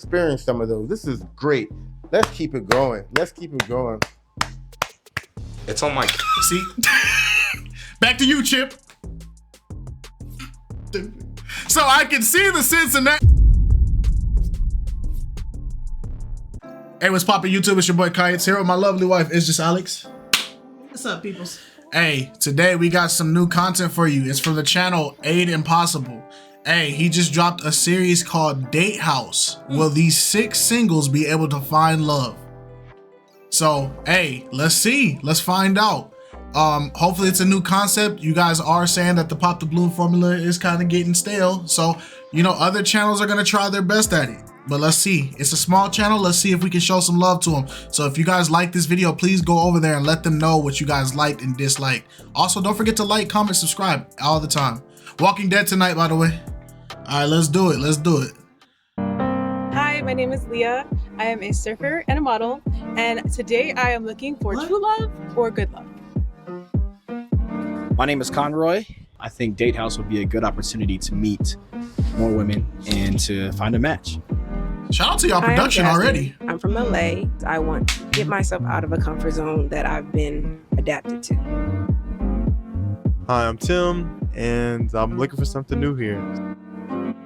experience some of those. This is great. Let's keep it going. Let's keep it going. It's on my... See? Back to you, Chip. So I can see the sense in that. Hey, what's poppin' YouTube? It's your boy KiteZz here with my lovely wife, KiteZz Alex. What's up, peoples? Hey, today we got some new content for you. It's from the channel Aid Impossible. Hey, he just dropped a series called Date House. Will these 6 singles be able to find love? So, hey, let's see. Let's find out. Hopefully it's a new concept. You guys are saying that the Pop the Balloon formula is kind of getting stale. So, you know, other channels are going to try their best at it. But let's see. It's a small channel. Let's see if we can show some love to them. So if you guys like this video, please go over there and let them know what you guys liked and disliked. Also, don't forget to like, comment, subscribe all the time. Walking Dead tonight, by the way. All right, let's do it. Let's do it. Hi, my name is Leah. I am a surfer and a model. And today I am looking for true love or good love. My name is Conroy. I think Date House would be a good opportunity to meet more women and to find a match. Shout out to y'all production already. I'm from LA. I want to get myself out of a comfort zone that I've been adapted to. Hi, I'm Tim, and I'm looking for something new here.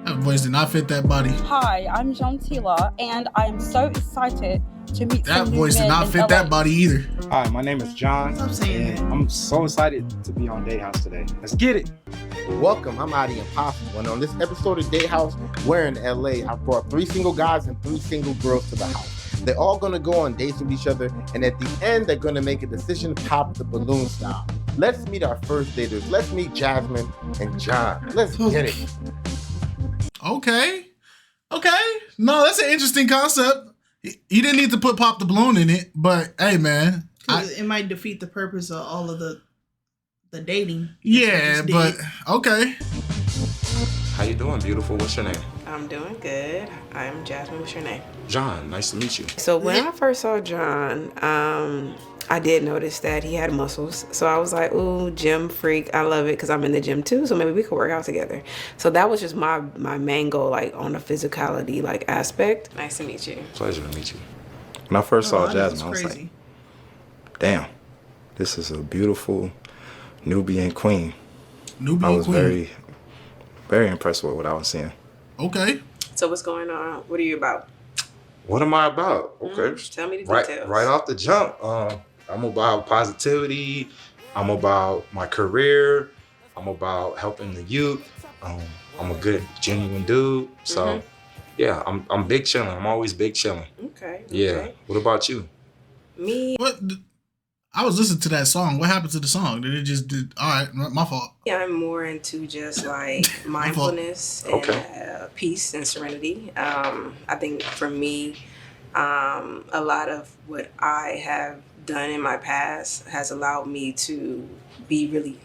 That voice did not fit that body. Hi, I'm Jantila, and I am so excited to meet that some new voice did men not in fit LA. that body either. Hi, my name is John. Stop saying and that. I'm so excited to be on Date House today. Let's get it. Welcome, I'm Adi Impossible, and on this episode of Date House, we're in LA. I brought 3 single guys and 3 single girls to the house. They're all gonna go on dates with each other, and at the end, they're gonna make a decision, pop the balloon style. Let's meet our first daters. Let's meet Jasmine and John. Let's get it. Okay. No, that's an interesting concept. You didn't need to put Pop the Balloon in it, but hey, man. It might defeat the purpose of all of the dating. Yeah, but okay. How you doing, beautiful? What's your name? I'm doing good. I'm Jasmine. What's your name? John. Nice to meet you. So when I first saw John, I did notice that he had muscles. So I was like, ooh, gym freak. I love it because I'm in the gym too. So maybe we could work out together. So that was just my main goal, like on the physicality like aspect. Nice to meet you. Pleasure to meet you. When I first saw that Jasmine, I was like, damn, this is a beautiful Nubian queen. I was very, very impressed with what I was seeing. Okay. So what's going on? What are you about? What am I about? Okay. Tell me the details. Right off the jump, I'm about positivity. I'm about my career. I'm about helping the youth. I'm a good, genuine dude. So, yeah, I'm big chilling. I'm always big chilling. Okay. Yeah. What about you? Me? What? I was listening to that song. What happened to the song? Did it just did? All right, my fault. Yeah, I'm more into just like mindfulness and peace and serenity. I think for me, a lot of what I have done in my past has allowed me to be really,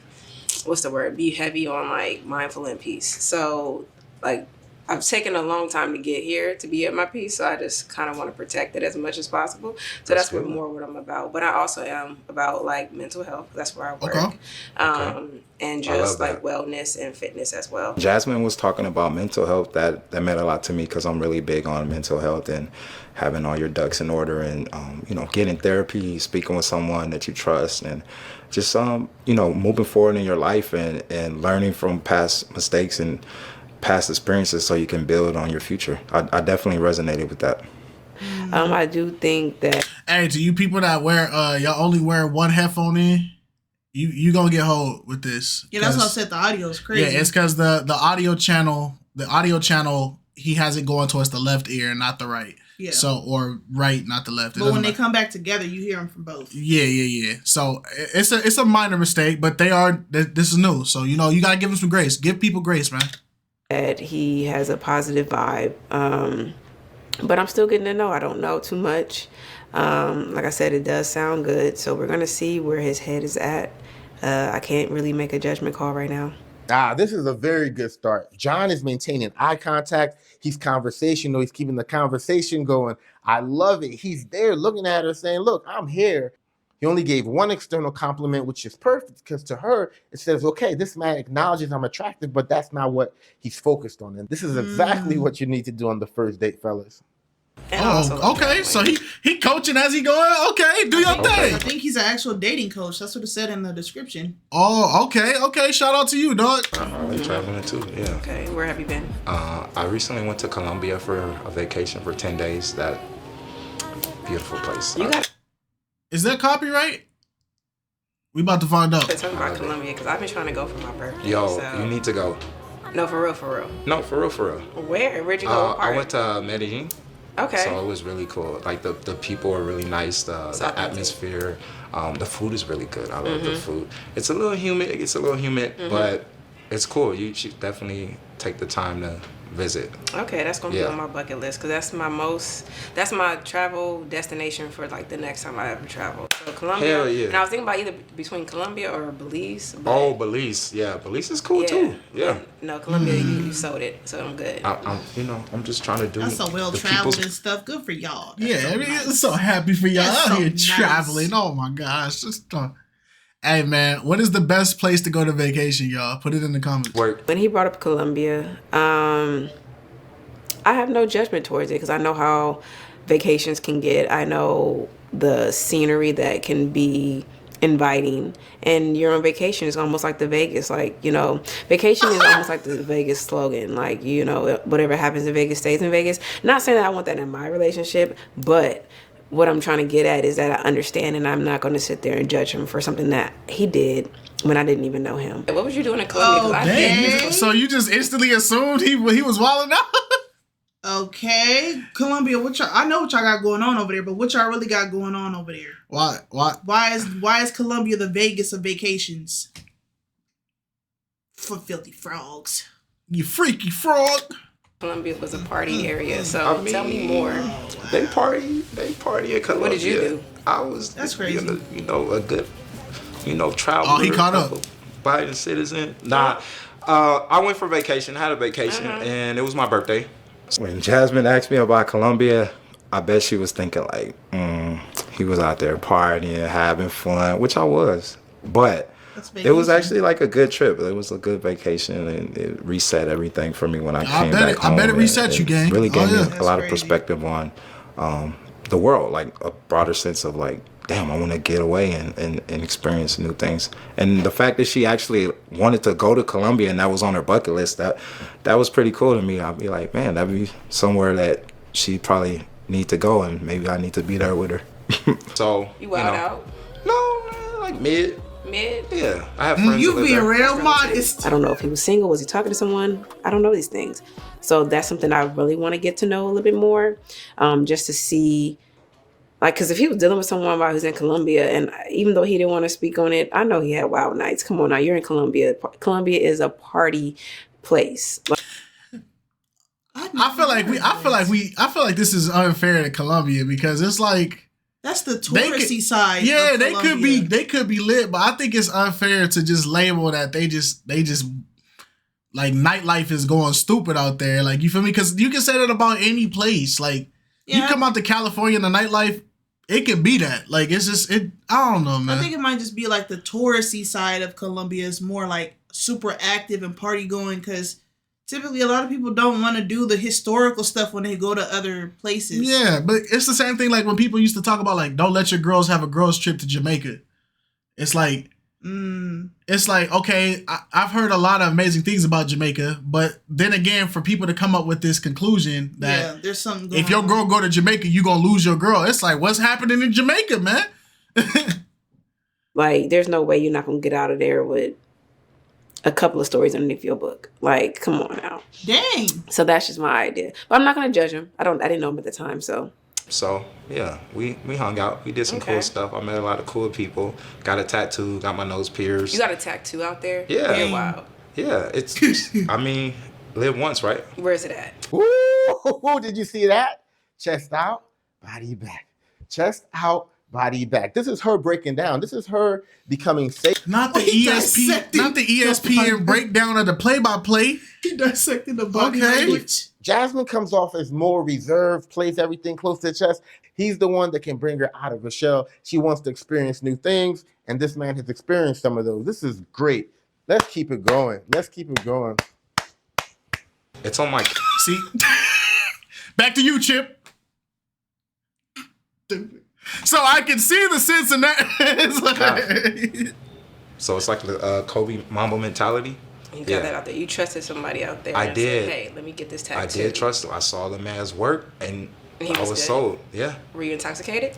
be heavy on like mindful and peace. So like I've taken a long time to get here to be at my peace, so I just kind of want to protect it as much as possible. So that's what I'm about. But I also am about like mental health. That's where I work. And just like wellness and fitness as well. Jasmine was talking about mental health. That meant a lot to me because I'm really big on mental health and having all your ducks in order and, you know, getting therapy, speaking with someone that you trust and just, you know, moving forward in your life and learning from past mistakes and past experiences so you can build on your future. I definitely resonated with that. I do think that. Hey, to you people that wear y'all only wear one headphone in, you gonna get hold with this. Yeah, that's why I said the audio is crazy. Yeah, it's because the audio channel he has it going towards the left ear, not the right. Yeah. So or right, not the left. But when they come back together, you hear them from both. Yeah. So it's a minor mistake, but this is new. So you know you gotta give them some grace. Give people grace, man. That he has a positive vibe, but I'm still getting to know. I don't know too much. Like I said, it does sound good, so we're gonna see where his head is at. I can't really make a judgment call right now. This is a very good start. John is maintaining eye contact. He's conversational. He's keeping the conversation going. I love it. He's there looking at her saying, look, I'm here. He only gave one external compliment, which is perfect because to her, it says, okay, this man acknowledges I'm attractive, but that's not what he's focused on. And this is exactly what you need to do on the first date, fellas. And I also love okay. traveling. So he coaching as he going. Okay, do your thing. I think he's an actual dating coach. That's what it said in the description. Oh, okay. Shout out to you, dog. I like traveling too. Yeah. Okay, where have you been? I recently went to Colombia for a vacation for 10 days. That beautiful place. You got Is that copyright? We about to find out. to talk about Colombia because I've been trying to go for my birthday. Yo, so. you need to go. No, for real. No, for real. Where? Where'd you go? What I part? went to Medellin. Okay. So it was really cool. Like the people are really nice. The atmosphere, the food is really good. I love the food. It's a little humid. It gets a little humid, but it's cool. You should definitely take the time to visit. Okay, that's gonna be on my bucket list because that's my travel destination for like the next time I ever travel. So Colombia. Hell yeah. And I was thinking about either between Colombia or Belize. But Oh, Belize. Yeah, Belize is cool too. Yeah. No, Colombia, you sold it, so I'm good. I'm just trying to do. That's so well traveled and stuff. Good for y'all. That's I'm so happy for y'all That's out so here nice. traveling. Oh my gosh. Hey man, what is the best place to go to vacation, y'all? Put it in the comments. Work. When he brought up Colombia, I have no judgment towards it because I know how vacations can get. I know the scenery that can be inviting, and you're on vacation. It's almost like the Vegas, like, you know, vacation is almost like the Vegas slogan, like, you know, whatever happens in Vegas stays in Vegas. Not saying that I want that in my relationship, but what I'm trying to get at is that I understand, and I'm not going to sit there and judge him for something that he did when I didn't even know him. What was you doing in Colombia? 'Cause I Dang. So you just instantly assumed he was wilding out? Okay, Colombia. I know what y'all got going on over there, but what y'all really got going on over there? Why? Why is Colombia the Vegas of vacations? For filthy frogs. You freaky frog. Colombia was a party area, so tell me more. They party in Colombia. What did you do? I was. That's crazy. You know, a good, traveler. Oh, he caught up. Biden citizen. Nah, I went for vacation. Had a vacation, and it was my birthday. When Jasmine asked me about Colombia, I bet she was thinking like, he was out there partying, having fun, which I was. But it was actually like a good trip. It was a good vacation, and it reset everything for me when I came back home. I bet it reset you, gang. Really gave me That's a lot of perspective on the world, like a broader sense of like, damn, I want to get away and experience new things. And the fact that she actually wanted to go to Colombia and that was on her bucket list, that was pretty cool to me. I'd be like, man, that'd be somewhere that she probably need to go, and maybe I need to be there with her. So You wild out? No, like mid. Yeah, I have friends. You that live being there. real modest. I don't know if he was single. Was he talking to someone? I don't know these things. So that's something I really want to get to know a little bit more, just to see. Like, because if he was dealing with someone while he was in Colombia, and even though he didn't want to speak on it, I know he had wild nights. Come on now, you're in Colombia. Colombia is a party place. I feel like this is unfair to Colombia because it's like that's the touristy side. Yeah, of they Colombia. could be lit, but I think it's unfair to just label that they just like nightlife is going stupid out there. Like, you feel me? Because you can say that about any place. Like, you come out to California and the nightlife, it could be that. Like, it's just I don't know, man. I think it might just be like the touristy side of Colombia is more like super active and party going because typically a lot of people don't want to do the historical stuff when they go to other places. Yeah, but it's the same thing like when people used to talk about like, don't let your girls have a girls trip to Jamaica. It's like, okay, I've heard a lot of amazing things about Jamaica, but then again, for people to come up with this conclusion that there's something going if your girl go to Jamaica, you gonna lose your girl. It's like, what's happening in Jamaica, man? Like, there's no way you're not going to get out of there with a couple of stories underneath your book. Like, come on now. Dang. So that's just my idea. But I'm not going to judge him. I didn't know him at the time, so. So, yeah, we hung out. We did some cool stuff. I met a lot of cool people. Got a tattoo. Got my nose pierced. You got a tattoo out there? Yeah. You're wild. Yeah, it's I mean, live once, right? Where is it at? Ooh, did you see that? Chest out, body back. Chest out, body back. This is her breaking down. This is her becoming safe. Not the ESPN breakdown of the play-by-play. He dissected the body language. Jasmine comes off as more reserved, plays everything close to the chest. He's the one that can bring her out of her shell. She wants to experience new things, and this man has experienced some of those. This is great. Let's keep it going. Let's keep it going. It's on my... See? Back to you, Chip. So I can see the sense in that. It's like, So it's like the Kobe Mamba mentality. You got that out there. You trusted somebody out there. I and did. Said, hey, let me get this tattoo. I did trust him. I saw the man's work, and he I was good? sold. Yeah. Were you intoxicated?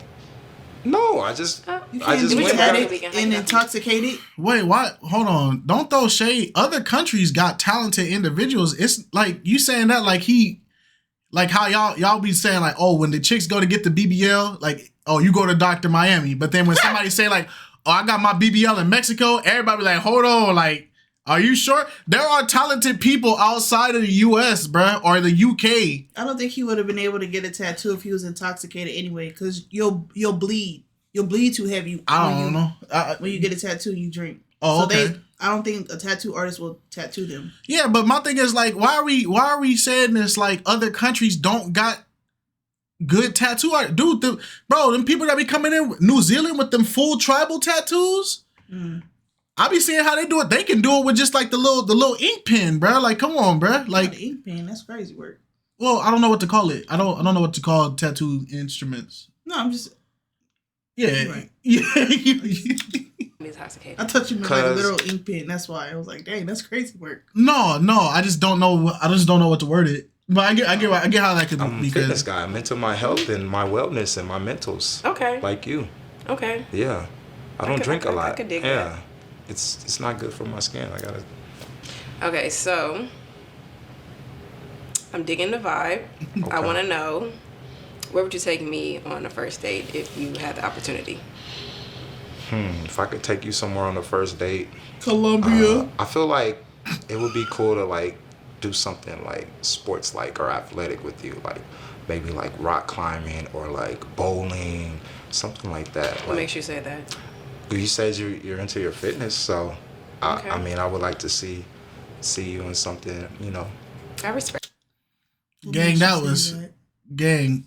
No, I just You I can't just be went back. addict and intoxicated. wait, what? Hold on. Don't throw shade. Other countries got talented individuals. It's like you saying that like like how y'all be saying like, oh, when the chicks go to get the BBL, like, oh, you go to Dr. Miami. But then when somebody say like, oh, I got my BBL in Mexico, everybody be like, hold on, like, are you sure? There are talented people outside of the US, bruh, or the UK. I don't think he would have been able to get a tattoo if he was intoxicated anyway, because you'll bleed. You'll bleed too heavy. I don't know. When you get a tattoo, you drink. Oh, okay. I don't think a tattoo artist will tattoo them. Yeah, but my thing is like, why are we saying this like other countries don't got good tattoo art? Dude, them people that be coming in New Zealand with them full tribal tattoos. I be seeing how they do it. They can do it with just like the little ink pen, bro. Like, come on, bro. Like the ink pen, that's crazy work. Well, I don't know what to call it. I don't know what to call tattoo instruments. No, I'm just. Yeah, right. Yeah. Intoxicated. I thought you meant like a literal ink pen. That's why I was like, dang, that's crazy work. No, I just don't know. I just don't know what to word it. But I get how that could be. I'm a fitness guy. I'm into my health and my wellness and my mentals. Okay. Like you. Okay. Yeah. I don't drink a lot. I could dig that. It's not good for my skin. I gotta. Okay, so I'm digging the vibe. Okay. I want to know, where would you take me on a first date if you had the opportunity? If I could take you somewhere on the first date, Colombia. I feel like it would be cool to like do something like sports like or athletic with you, like maybe like rock climbing or like bowling, something like that. What like, makes you say that? You said you're into your fitness, so Okay. I mean I would like to see you in something, you know. I respect. Gang, gang.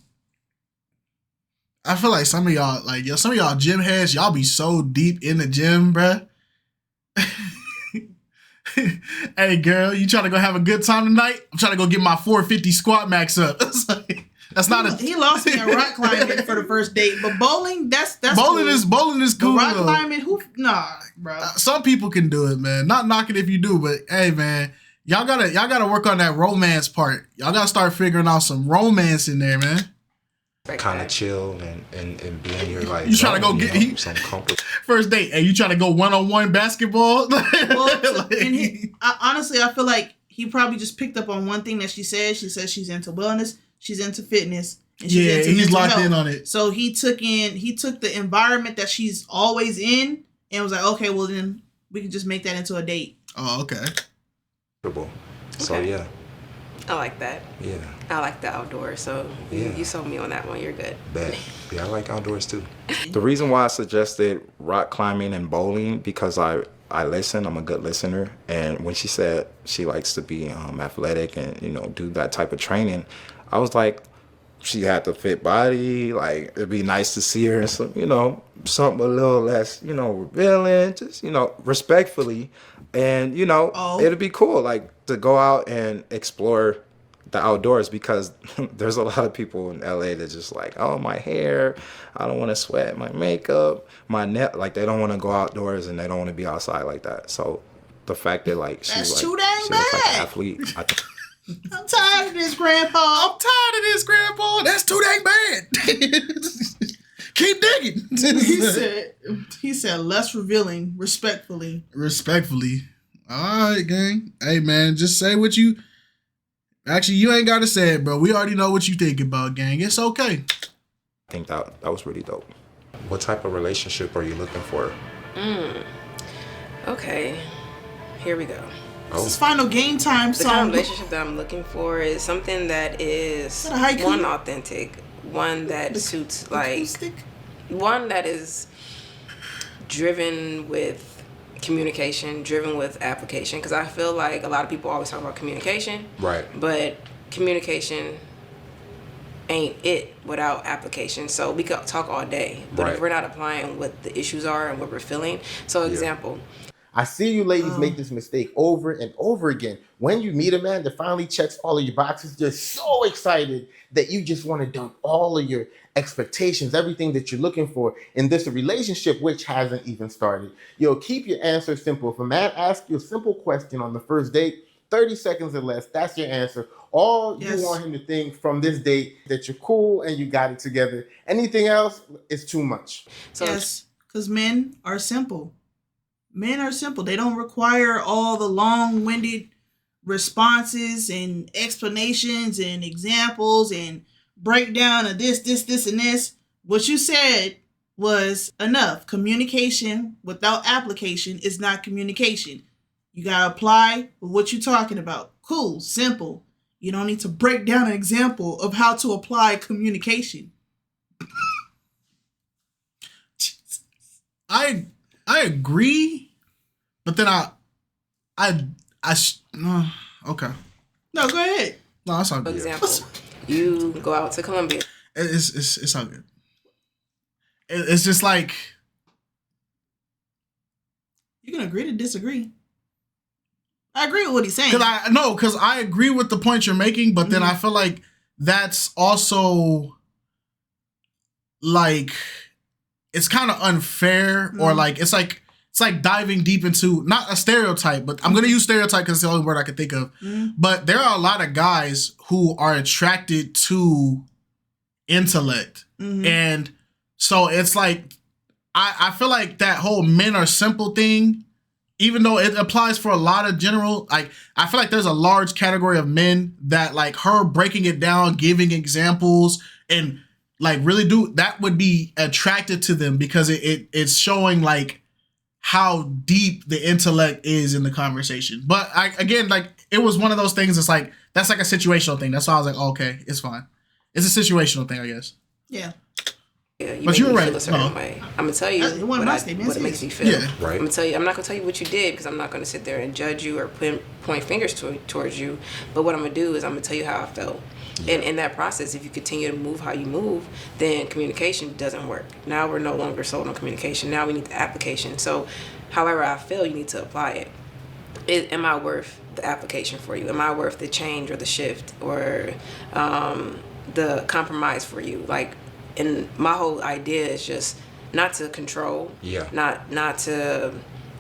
I feel like some of y'all gym heads, y'all be so deep in the gym, bruh. Hey girl, you trying to go have a good time tonight? I'm trying to go get my 450 squat max up. That's not He lost me at rock climbing for the first date, but bowling, that's bowling cool. Bowling is cool. But rock though. climbing, nah, bro. Some people can do it, man. Not knocking if you do, but hey, man, y'all gotta work on that romance part. Y'all gotta start figuring out some romance in there, man. Kind of chill and be in your like. You trying to go get some comfort. First date? Hey, you trying to go 1-on-1 basketball? Honestly, I feel like he probably just picked up on one thing that she said. She says she's into wellness, she's into fitness, and she's into he's mental locked health. in on it. So he took the environment that she's always in and was like, okay, well then we can just make that into a date. Oh, okay. So Okay. yeah. I like that. Yeah. I like the outdoors, so you sold me on that one. You're good. Bet. Yeah, I like outdoors too. The reason why I suggested rock climbing and bowling because I listen. I'm a good listener, and when she said she likes to be athletic and do that type of training, I was like, she had the fit body. Like it'd be nice to see her in some something a little less revealing, just respectfully, and it'd be cool like to go out and explore the outdoors because there's a lot of people in LA that just like, oh, my hair, I don't want to sweat, my makeup, my neck, like they don't want to go outdoors and they don't want to be outside like that. So the fact that like she That's like too dang she looks like bad. an athlete, I'm tired of this, Grandpa. That's too dang bad. Keep digging. He said less revealing, respectfully. Respectfully. All right, gang. Hey, man, just say what you... Actually, you ain't got to say it, bro. We already know what you think about, gang. It's okay. I think that was really dope. What type of relationship are you looking for? Okay, here we go. This is final game time The song. kind of relationship that I'm looking for is something that is that a haiku? one authentic, one that suits like one that is driven with communication, driven with application. Because I feel like a lot of people always talk about communication, Right. but communication ain't it without application. So we could talk all day, but Right. if we're not applying what the issues are and what we're feeling. So example, I see you ladies make this mistake over and over again. When you meet a man that finally checks all of your boxes, you're so excited that you just want to dump all of your expectations, everything that you're looking for in this relationship, which hasn't even started. Yo, keep your answer simple. If a man asks you a simple question on the first date, 30 seconds or less, that's your answer. All you want him to think from this date that you're cool and you got it together. Anything else is too much. Yes, because men are simple. Men are simple. They don't require all the long-winded responses and explanations and examples and breakdown of this, and this. What you said was enough. Communication without application is not communication. You gotta apply what you're talking about. Cool, simple. You don't need to break down an example of how to apply communication. I agree, but then okay. No, go ahead. No, that's all good. For example, you go out to Colombia. It's all good. It's just like you can agree to disagree. I agree with what he's saying. Because I agree with the point you're making, but then I feel like that's also like it's kind of unfair, or like it's like diving deep into not a stereotype, but I'm gonna use stereotype because it's the only word I can think of. But there are a lot of guys who are attracted to intellect, and so it's like I feel like that whole men are simple thing, even though it applies for a lot of general, like I feel like there's a large category of men that like her breaking it down, giving examples, and like really that would be attracted to them because it's showing like how deep the intellect is in the conversation. But again, like it was one of those things. It's like that's like a situational thing. That's why I was like, okay, it's fine. It's a situational thing, I guess. Yeah. Yeah, but you're right. Feel a certain way. I'm gonna tell you what it makes me feel. Yeah. Right. I'm gonna tell you. I'm not gonna tell you what you did because I'm not gonna sit there and judge you or point fingers towards you. But what I'm gonna do is I'm gonna tell you how I felt. And in that process, if you continue to move how you move, then communication doesn't work. Now we're no longer sold on communication. Now we need the application. So, however I feel, you need to apply it. Am I worth the application for you? Am I worth the change or the shift or the compromise for you? Like. And my whole idea is just not to control, not to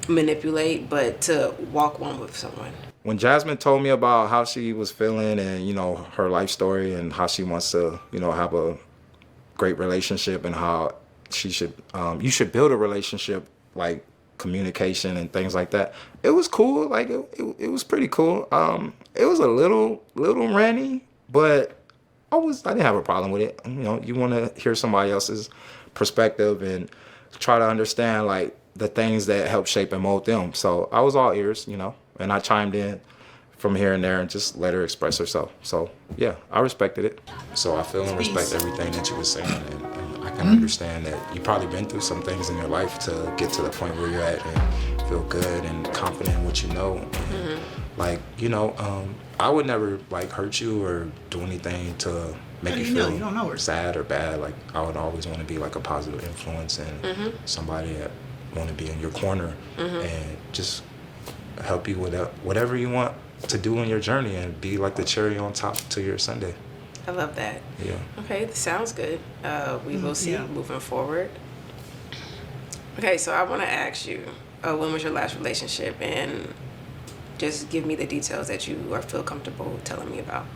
manipulate, but to walk one with someone. When Jasmine told me about how she was feeling and, you know, her life story and how she wants to, you know, have a great relationship and how she should, you should build a relationship like communication and things like that. It was cool. Like it was pretty cool. It was a little ranty, but I didn't have a problem with it. You know, you want to hear somebody else's perspective and try to understand like the things that help shape and mold them. So I was all ears, you know, and I chimed in from here and there and just let her express herself. So yeah, I respected it. So I feel and respect everything that you were saying, and I can understand that you probably been through some things in your life to get to the point where you're at and feel good and confident in what you know. And, like, you know, I would never like hurt you or do anything to make you feel sad or bad. Like I would always want to be like a positive influence and somebody that want to be in your corner and just help you with whatever you want to do in your journey and be like the cherry on top to your sundae. I love that. Yeah. Okay, this sounds good. We will see moving forward. Okay, so I want to ask you, when was your last relationship, and just give me the details that you feel comfortable telling me about.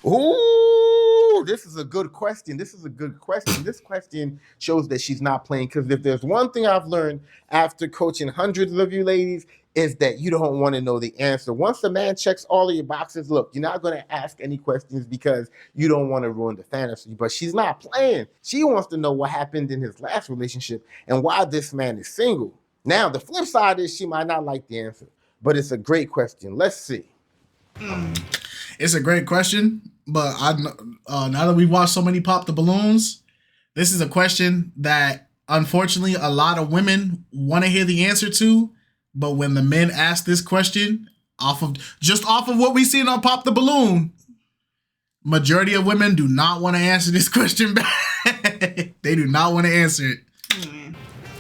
Ooh, this is a good question. This question shows that she's not playing, because if there's one thing I've learned after coaching hundreds of you ladies is that you don't want to know the answer. Once the man checks all of your boxes, look, you're not going to ask any questions because you don't want to ruin the fantasy. But she's not playing. She wants to know what happened in his last relationship and why this man is single. Now, the flip side is she might not like the answer. But it's a great question. Let's see. It's a great question, but now that we've watched so many Pop the Balloons, this is a question that unfortunately a lot of women want to hear the answer to. But when the men ask this question, off of what we seen on Pop the Balloon, majority of women do not want to answer this question back. They do not want to answer it.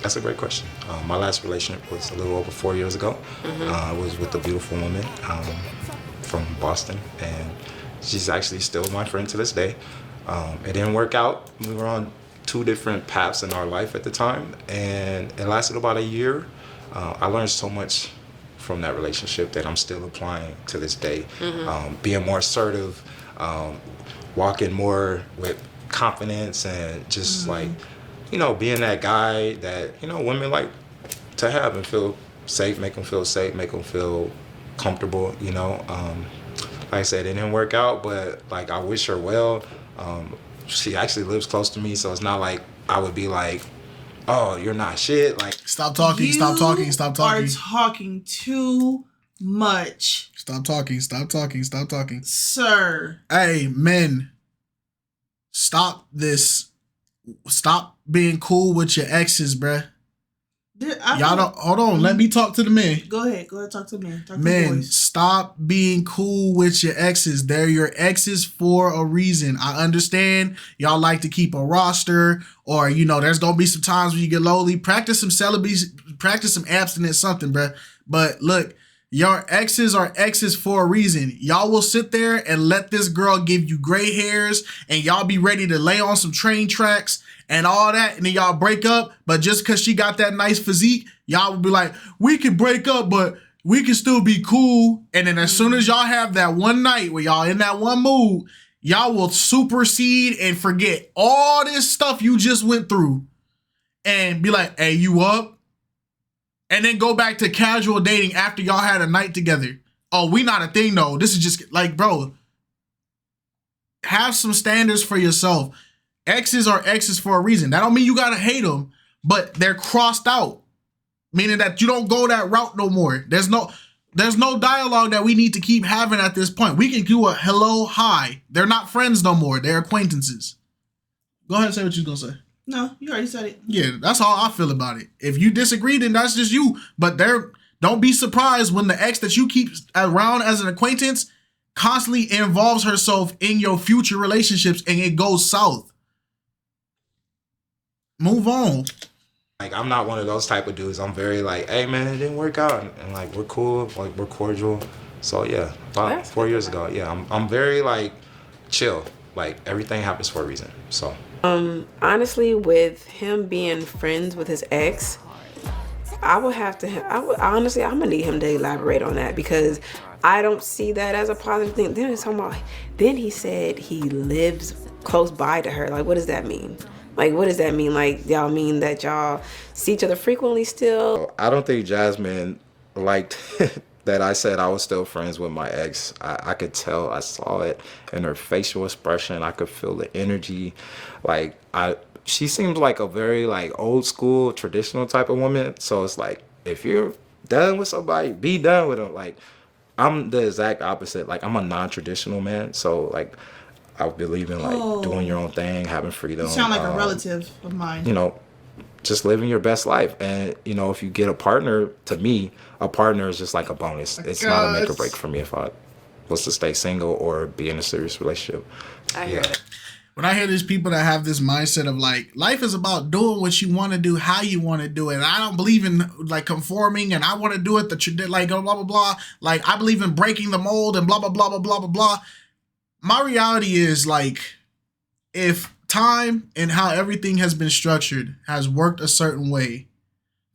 That's a great question. My last relationship was a little over 4 years ago. I was with a beautiful woman from Boston, and she's actually still my friend to this day. It didn't work out. We were on 2 different paths in our life at the time, and it lasted about a year. I learned so much from that relationship that I'm still applying to this day. Being more assertive, walking more with confidence, and just like, you know, being that guy that, you know, women like to have and feel safe, make them feel safe, make them feel comfortable, you know. Like I said, it didn't work out, but like I wish her well. She actually lives close to me, so it's not like I would be like, oh, you're not shit. Like, stop talking, stop talking, stop talking. You are talking too much. Stop talking, stop talking, stop talking. Sir. Hey, men, stop this. Stop being cool with your exes, bruh. Y'all don't, hold on, let me talk to the men. Go ahead, talk to me. Talk Men, to boys. stop being cool with your exes. They're your exes for a reason. I understand y'all like to keep a roster, or, you know, there's gonna be some times when you get lonely. Practice some celibacy, practice some abstinence, something, bruh. But look, your exes are exes for a reason. Y'all will sit there and let this girl give you gray hairs, and y'all be ready to lay on some train tracks and all that, and then y'all break up. But just because she got that nice physique, y'all will be like, we can break up, but we can still be cool. And then as soon as y'all have that one night where y'all in that one mood, y'all will supersede and forget all this stuff you just went through and be like, hey, you up? And then go back to casual dating after y'all had a night together. Oh, we not a thing though. This is just like, bro, have some standards for yourself. Exes are exes for a reason. That don't mean you gotta hate them, but they're crossed out, meaning that you don't go that route no more. There's no dialogue that we need to keep having at this point. We can do a hello, hi. They're not friends no more. They're acquaintances. Go ahead and say what you're gonna say. No, you already said it. Yeah, that's how I feel about it. If you disagree, then that's just you. But don't be surprised when the ex that you keep around as an acquaintance constantly involves herself in your future relationships and it goes south. Move on. Like, I'm not one of those type of dudes. I'm very like, hey man, it didn't work out, and like we're cool, like we're cordial. So yeah, about 4 years ago, yeah, I'm very like chill. Like everything happens for a reason. So honestly, with him being friends with his ex, I'm gonna need him to elaborate on that, because I don't see that as a positive thing. Then he said he lives close by to her. Like, what does that mean? Like, what does that mean? Like, y'all mean that y'all see each other frequently still? I don't think Jasmine liked that I said I was still friends with my ex. I could tell, I saw it in her facial expression. I could feel the energy. Like, she seems like a very like old school, traditional type of woman. So it's like, if you're done with somebody, be done with them. Like, I'm the exact opposite. Like, I'm a non-traditional man. So like, I believe in like doing your own thing, having freedom. You sound like a relative of mine. You know, just living your best life. And, you know, if you get a partner, to me, a partner is just like a bonus. It's not a make or break for me if I was to stay single or be in a serious relationship. I hear it. When I hear these people that have this mindset of like, life is about doing what you want to do, how you want to do it. And I don't believe in like conforming, and I want to do it like blah, blah, blah. Like, I believe in breaking the mold and blah, blah, blah, blah, blah, blah, blah. My reality is like, if time and how everything has been structured has worked a certain way,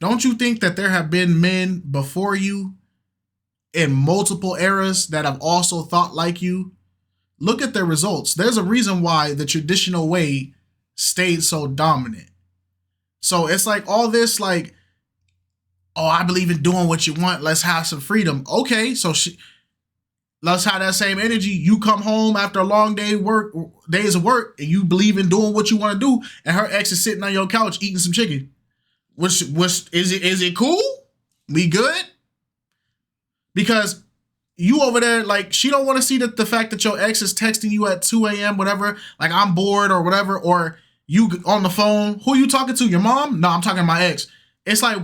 don't you think that there have been men before you in multiple eras that have also thought like you? Look at their results. There's a reason why the traditional way stayed so dominant. So it's like all this like, oh, I believe in doing what you want. Let's have some freedom. Okay, so let's have that same energy. You come home after a long days of work, and you believe in doing what you want to do, and her ex is sitting on your couch eating some chicken. Which is it cool? We good? Because you over there, like, she don't want to see the fact that your ex is texting you at 2 a.m., whatever, like, I'm bored or whatever, or you on the phone. Who you talking to? Your mom? No, I'm talking to my ex. It's like,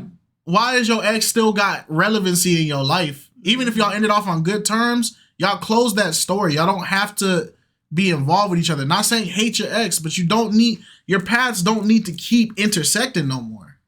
why is your ex still got relevancy in your life? Even if y'all ended off on good terms, y'all close that story. Y'all don't have to be involved with each other. Not saying hate your ex, but your paths don't need to keep intersecting no more.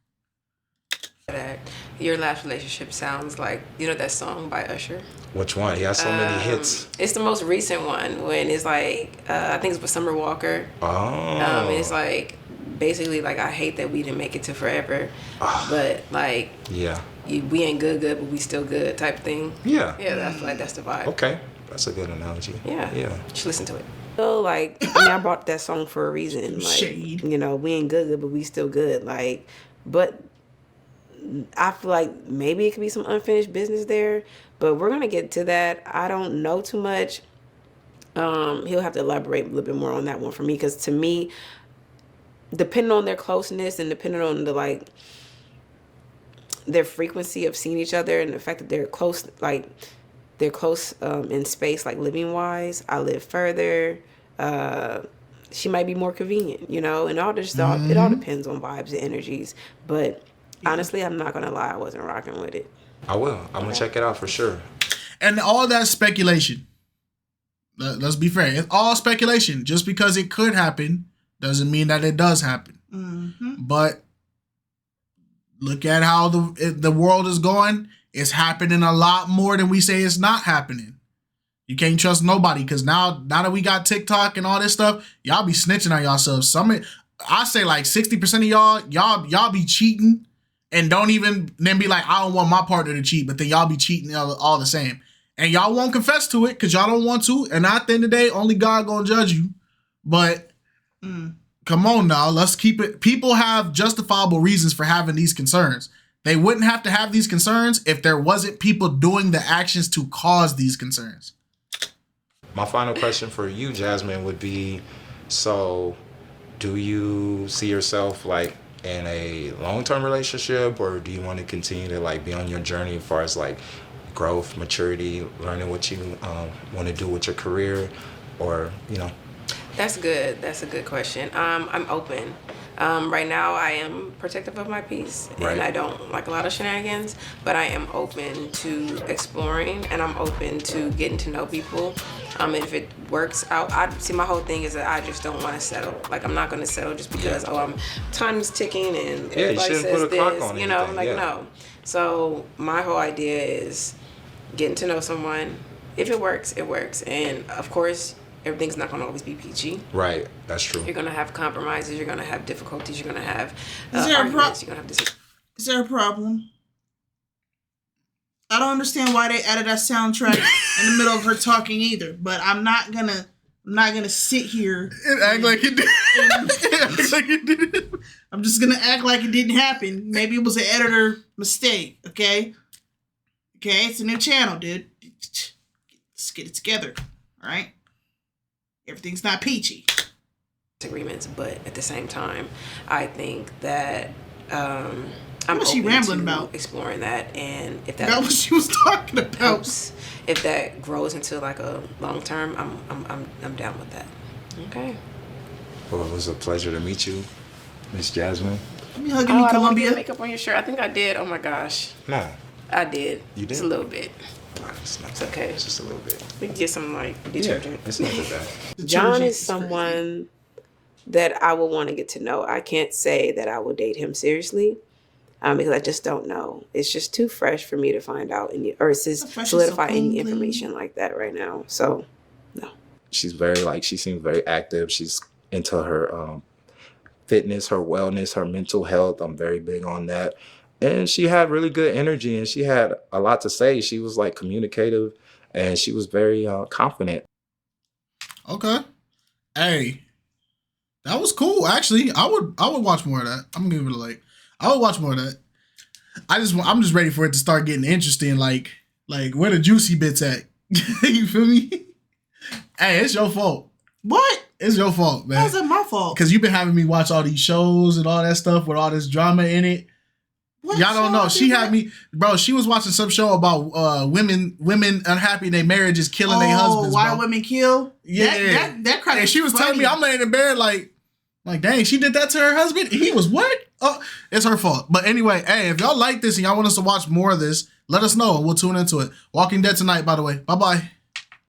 Your last relationship sounds like, you know that song by Usher? Which one? He has so many hits. It's the most recent one when it's like, I think it's with Summer Walker. Oh. It's like, basically like, I hate that we didn't make it to forever, but like, yeah, we ain't good, but we still good type thing. Yeah. Yeah, that's like, that's the vibe. Okay. That's a good analogy. Yeah. Yeah. You should listen to it. So like, I mean, I brought that song for a reason. Like, Shade. you know, we ain't good, but we still good. Like, but I feel like maybe it could be some unfinished business there, but we're gonna get to that. I don't know too much. He'll have to elaborate a little bit more on that one for me, because to me, depending on their closeness and depending on the like their frequency of seeing each other and the fact that they're close, like they're close in space, like living wise. I live further. She might be more convenient, you know, and all this stuff. It all depends on vibes and energies. But honestly, I'm not gonna lie, I wasn't rocking with it. I will. I'm gonna check it out for sure. And all that speculation. Let's be fair. It's all speculation. Just because it could happen doesn't mean that it does happen. Mm-hmm. But look at how the world is going. It's happening a lot more than we say it's not happening. You can't trust nobody, because now that we got TikTok and all this stuff, y'all be snitching on yourselves. I say like 60% of y'all be cheating and don't even then be like, I don't want my partner to cheat, but then y'all be cheating all the same. And y'all won't confess to it because y'all don't want to. And at the end of the day, only God gonna judge you. But come on now, let's keep it. People have justifiable reasons for having these concerns. They wouldn't have to have these concerns if there wasn't people doing the actions to cause these concerns. My final question for you, Jasmine, would be, so do you see yourself like in a long-term relationship, or do you want to continue to like be on your journey as far as like growth, maturity, learning what you want to do with your career, or, you know? That's good. That's a good question. I'm open. Right now, I am protective of my peace, and I don't like a lot of shenanigans, but I am open to exploring, and I'm open to getting to know people. And if it works out, my whole thing is that I just don't want to settle. Like, I'm not going to settle just because, time is ticking and everybody says this, you know, like, no. So my whole idea is getting to know someone. If it works, it works. And of course, everything's not going to always be peachy. Right, that's true. You're going to have compromises. You're going to have difficulties. You're going to have Is there arguments. You're going to have Is there a problem? I don't understand why they added that soundtrack in the middle of her talking either. But I'm not gonna sit here and act like it did. I'm just gonna act like it didn't happen. Maybe it was an editor mistake. Okay, it's a new channel, dude. Let's get it together. All right. Everything's not peachy. Agreements, but at the same time, I think that I'm what she open rambling to about? Exploring that, and if that what she was talking about, helps, if that grows into like a long term, I'm down with that. Okay. Well, it was a pleasure to meet you, Miss Jasmine. Let me hug you, I don't want to Columbia. get makeup on your shirt. I think I did. Oh my gosh. No. I did. You did? Just a little bit. It's okay. It's just a little bit. We can get some like detergent. Yeah, it's not that bad. John is someone that I would want to get to know. I can't say that I will date him seriously. Because I just don't know. It's just too fresh for me to find out or solidify any information like that right now. So, no. She's she seems very active. She's into her fitness, her wellness, her mental health. I'm very big on that. And she had really good energy, and she had a lot to say. She was like communicative, and she was very confident. Okay. Hey, that was cool. Actually, I would watch more of that. I'm gonna give it a like. I would watch more of that. I'm just ready for it to start getting interesting. Like where the juicy bits at? You feel me? Hey, it's your fault. What? It's your fault, man. How's it my fault? Because you've been having me watch all these shows and all that stuff with all this drama in it. What Y'all don't know. She had me, bro. She was watching some show about women unhappy in their marriages killing their husbands. Why bro. women kill? Yeah, that crap. And she was telling me, I'm laying in bed like, dang, she did that to her husband? And he was what? Oh, it's her fault. But anyway, hey, if y'all like this and y'all want us to watch more of this, let us know and we'll tune into it. Walking Dead tonight, by the way. Bye-bye.